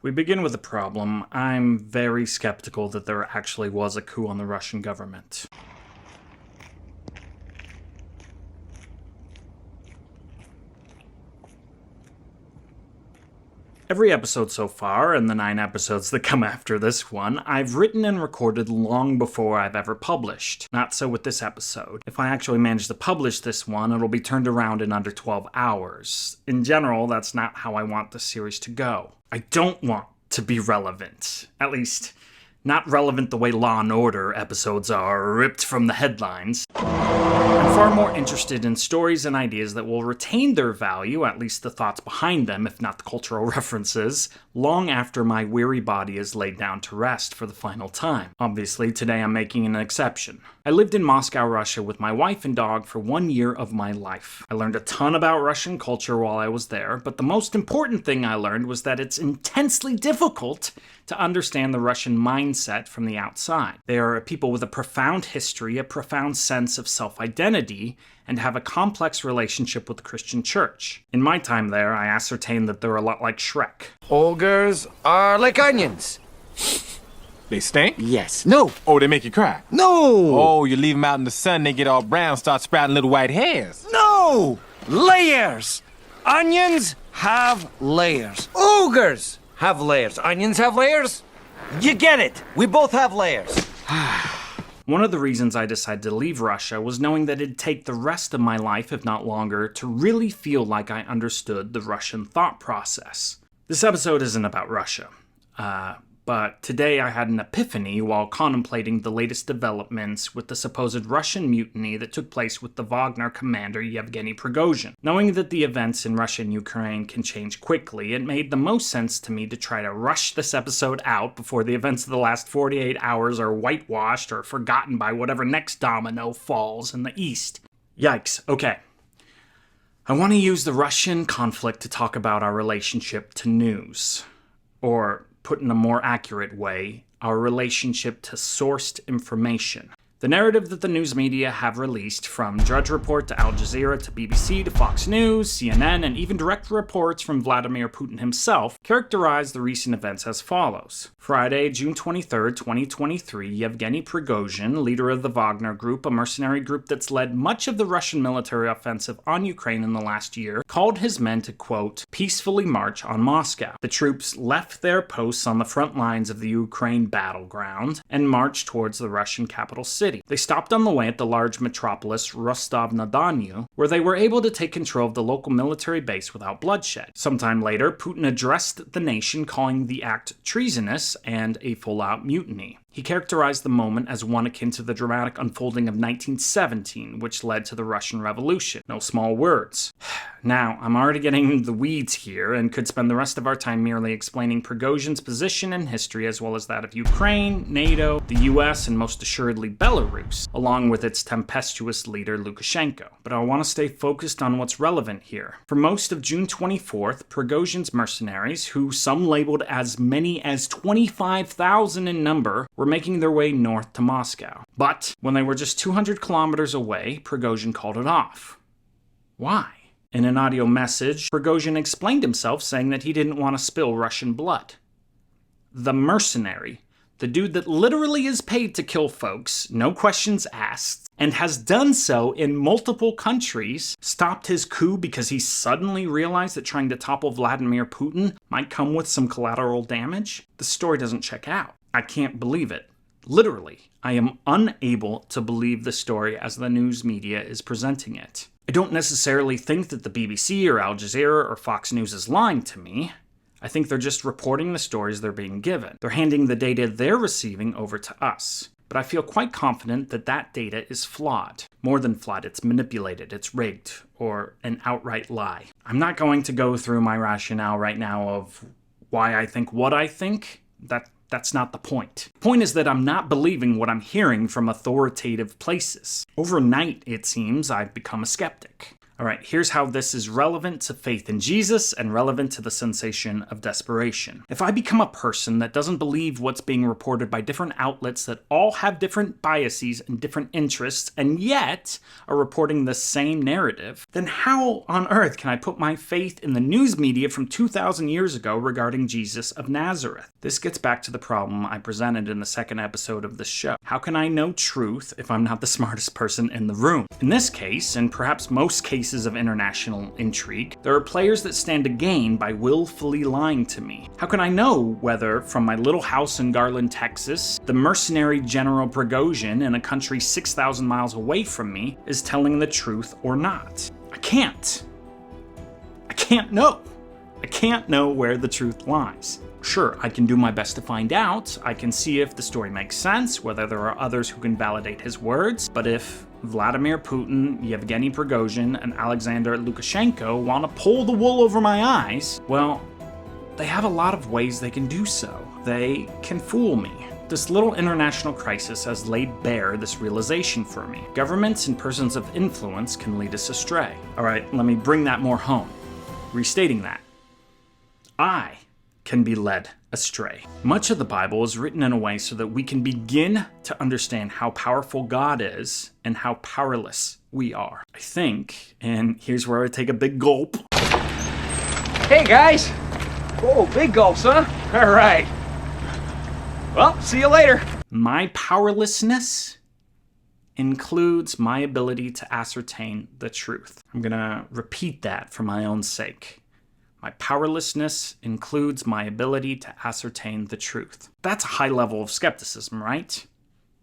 We begin with a problem. I'm very skeptical that there actually was a coup on the Russian government. Every episode so far, and the 9 episodes that come after this one, I've written and recorded long before I've ever published. Not so with this episode. If I actually manage to publish this one, it'll be turned around in under 12 hours. In general, that's not how I want the series to go. I don't want to be relevant. At least, not relevant the way Law & Order episodes are, ripped from the headlines. I'm far more interested in stories and ideas that will retain their value, at least the thoughts behind them, if not the cultural references, long after my weary body is laid down to rest for the final time. Obviously, today I'm making an exception. I lived in Moscow, Russia with my wife and dog for 1 year of my life. I learned a ton about Russian culture while I was there, but the most important thing I learned was that it's intensely difficult to understand the Russian mindset from the outside. They are a people with a profound history, a profound sense of self-identity, and have a complex relationship with the Christian church. In my time there, I ascertained that they're a lot like Shrek. Ogres are like onions. They stink? Yes. No. Oh, they make you cry? No. Oh, you leave them out in the sun, they get all brown, start sprouting little white hairs. No. Layers. Onions have layers. Ogres have layers. Onions have layers? You get it. We both have layers. One of the reasons I decided to leave Russia was knowing that it'd take the rest of my life, if not longer, to really feel like I understood the Russian thought process. This episode isn't about Russia. But today I had an epiphany while contemplating the latest developments with the supposed Russian mutiny that took place with the Wagner commander Yevgeny Prigozhin. Knowing that the events in Russia and Ukraine can change quickly, it made the most sense to me to try to rush this episode out before the events of the last 48 hours are whitewashed or forgotten by whatever next domino falls in the east. Yikes, okay. I want to use the Russian conflict to talk about our relationship to news. Or, put in a more accurate way, our relationship to sourced information. The narrative that the news media have released, from Drudge Report to Al Jazeera to BBC to Fox News, CNN, and even direct reports from Vladimir Putin himself, characterize the recent events as follows. Friday, June 23, 2023, Yevgeny Prigozhin, leader of the Wagner Group, a mercenary group that's led much of the Russian military offensive on Ukraine in the last year, called his men to, quote, peacefully march on Moscow. The troops left their posts on the front lines of the Ukraine battleground and marched towards the Russian capital city. They stopped on the way at the large metropolis Rostov-na-Don, where they were able to take control of the local military base without bloodshed. Sometime later, Putin addressed the nation, calling the act treasonous and a full-out mutiny. He characterized the moment as one akin to the dramatic unfolding of 1917, which led to the Russian Revolution. No small words. Now, I'm already getting into the weeds here, and could spend the rest of our time merely explaining Prigozhin's position in history as well as that of Ukraine, NATO, the US, and most assuredly Belarus, along with its tempestuous leader Lukashenko. But I want to stay focused on what's relevant here. For most of June 24th, Prigozhin's mercenaries, who some labeled as many as 25,000 in number, were making their way north to Moscow. But when they were just 200 kilometers away, Prigozhin called it off. Why? In an audio message, Prigozhin explained himself, saying that he didn't want to spill Russian blood. The mercenary, the dude that literally is paid to kill folks, no questions asked, and has done so in multiple countries, stopped his coup because he suddenly realized that trying to topple Vladimir Putin might come with some collateral damage? The story doesn't check out. I can't believe it. Literally, I am unable to believe the story as the news media is presenting it. I don't necessarily think that the BBC or Al Jazeera or Fox News is lying to me. I think they're just reporting the stories they're being given. They're handing the data they're receiving over to us. But I feel quite confident that that data is flawed. More than flawed, it's manipulated, it's rigged, or an outright lie. I'm not going to go through my rationale right now of why I think what I think. That's not the point. The point is that I'm not believing what I'm hearing from authoritative places. Overnight, it seems, I've become a skeptic. All right, here's how this is relevant to faith in Jesus and relevant to the sensation of desperation. If I become a person that doesn't believe what's being reported by different outlets that all have different biases and different interests and yet are reporting the same narrative, then how on earth can I put my faith in the news media from 2,000 years ago regarding Jesus of Nazareth? This gets back to the problem I presented in the second episode of this show. How can I know truth if I'm not the smartest person in the room? In this case, and perhaps most cases of international intrigue, there are players that stand to gain by willfully lying to me. How can I know whether, from my little house in Garland, Texas, the mercenary General Prigozhin in a country 6,000 miles away from me is telling the truth or not? I can't know. I can't know where the truth lies. Sure, I can do my best to find out. I can see if the story makes sense, whether there are others who can validate his words. But if Vladimir Putin, Yevgeny Prigozhin, and Alexander Lukashenko want to pull the wool over my eyes, well, they have a lot of ways they can do so. They can fool me. This little international crisis has laid bare this realization for me. Governments and persons of influence can lead us astray. All right, let me bring that more home. Restating that. I can be led astray. Much of the Bible is written in a way so that we can begin to understand how powerful God is and how powerless we are. I think, and here's where I take a big gulp. Hey guys! Whoa, big gulps, huh? All right. Well, see you later. My powerlessness includes my ability to ascertain the truth. I'm gonna repeat that for my own sake. My powerlessness includes my ability to ascertain the truth. That's a high level of skepticism, right?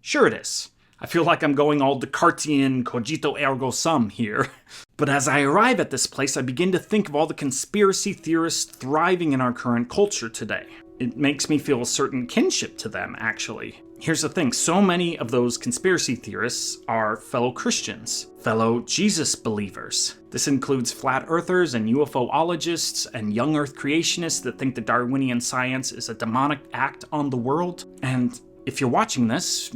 Sure it is. I feel like I'm going all Descartesian cogito ergo sum here. But as I arrive at this place, I begin to think of all the conspiracy theorists thriving in our current culture today. It makes me feel a certain kinship to them, actually. Here's the thing, so many of those conspiracy theorists are fellow Christians, fellow Jesus believers. This includes flat earthers and UFOologists and young earth creationists that think that Darwinian science is a demonic act on the world. And if you're watching this,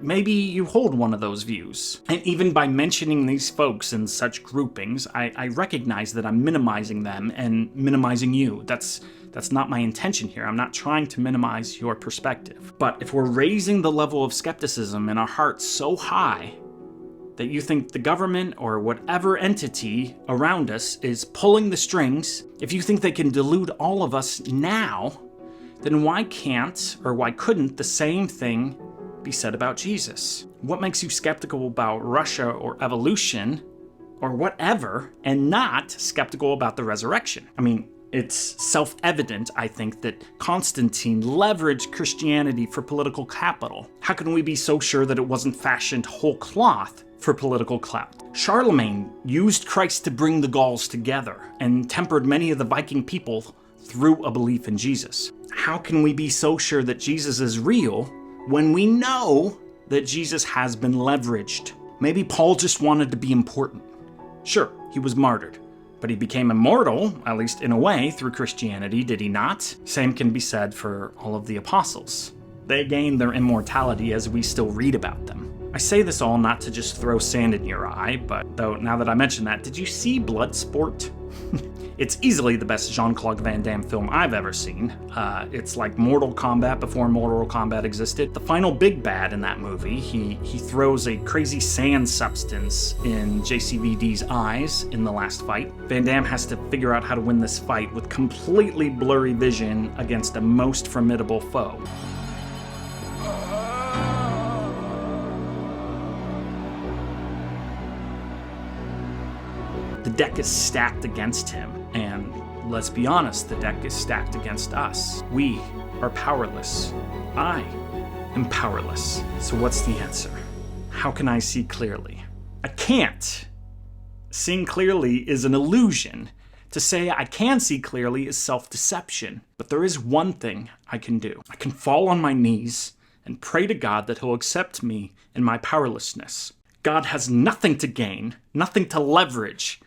maybe you hold one of those views. And even by mentioning these folks in such groupings, I recognize that I'm minimizing them and minimizing you. That's not my intention here. I'm not trying to minimize your perspective. But if we're raising the level of skepticism in our hearts so high that you think the government or whatever entity around us is pulling the strings, if you think they can delude all of us now, then why can't or why couldn't the same thing be said about Jesus? What makes you skeptical about Russia or evolution or whatever and not skeptical about the resurrection? I mean, it's self-evident, I think, that Constantine leveraged Christianity for political capital. How can we be so sure that it wasn't fashioned whole cloth for political clout? Charlemagne used Christ to bring the Gauls together and tempered many of the Viking people through a belief in Jesus. How can we be so sure that Jesus is real when we know that Jesus has been leveraged? Maybe Paul just wanted to be important. Sure, he was martyred. But he became immortal, at least in a way, through Christianity, did he not? Same can be said for all of the apostles. They gained their immortality as we still read about them. I say this all not to just throw sand in your eye, but though now that I mention that, did you see Bloodsport? It's easily the best Jean-Claude Van Damme film I've ever seen. It's like Mortal Kombat before Mortal Kombat existed. The final big bad in that movie, he throws a crazy sand substance in JCVD's eyes in the last fight. Van Damme has to figure out how to win this fight with completely blurry vision against a most formidable foe. The deck is stacked against him, and let's be honest, the deck is stacked against us. We are powerless. I am powerless. So what's the answer? How can I see clearly? I can't. Seeing clearly is an illusion. To say I can see clearly is self-deception. But there is one thing I can do. I can fall on my knees and pray to God that He'll accept me in my powerlessness. God has nothing to gain, nothing to leverage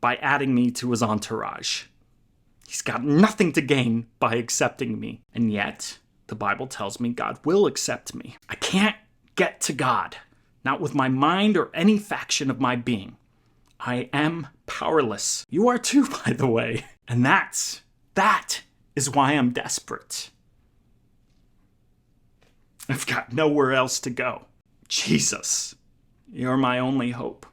by adding me to His entourage. He's got nothing to gain by accepting me. And yet, the Bible tells me God will accept me. I can't get to God, not with my mind or any faction of my being. I am powerless. You are too, by the way. And that is why I'm desperate. I've got nowhere else to go. Jesus, you're my only hope.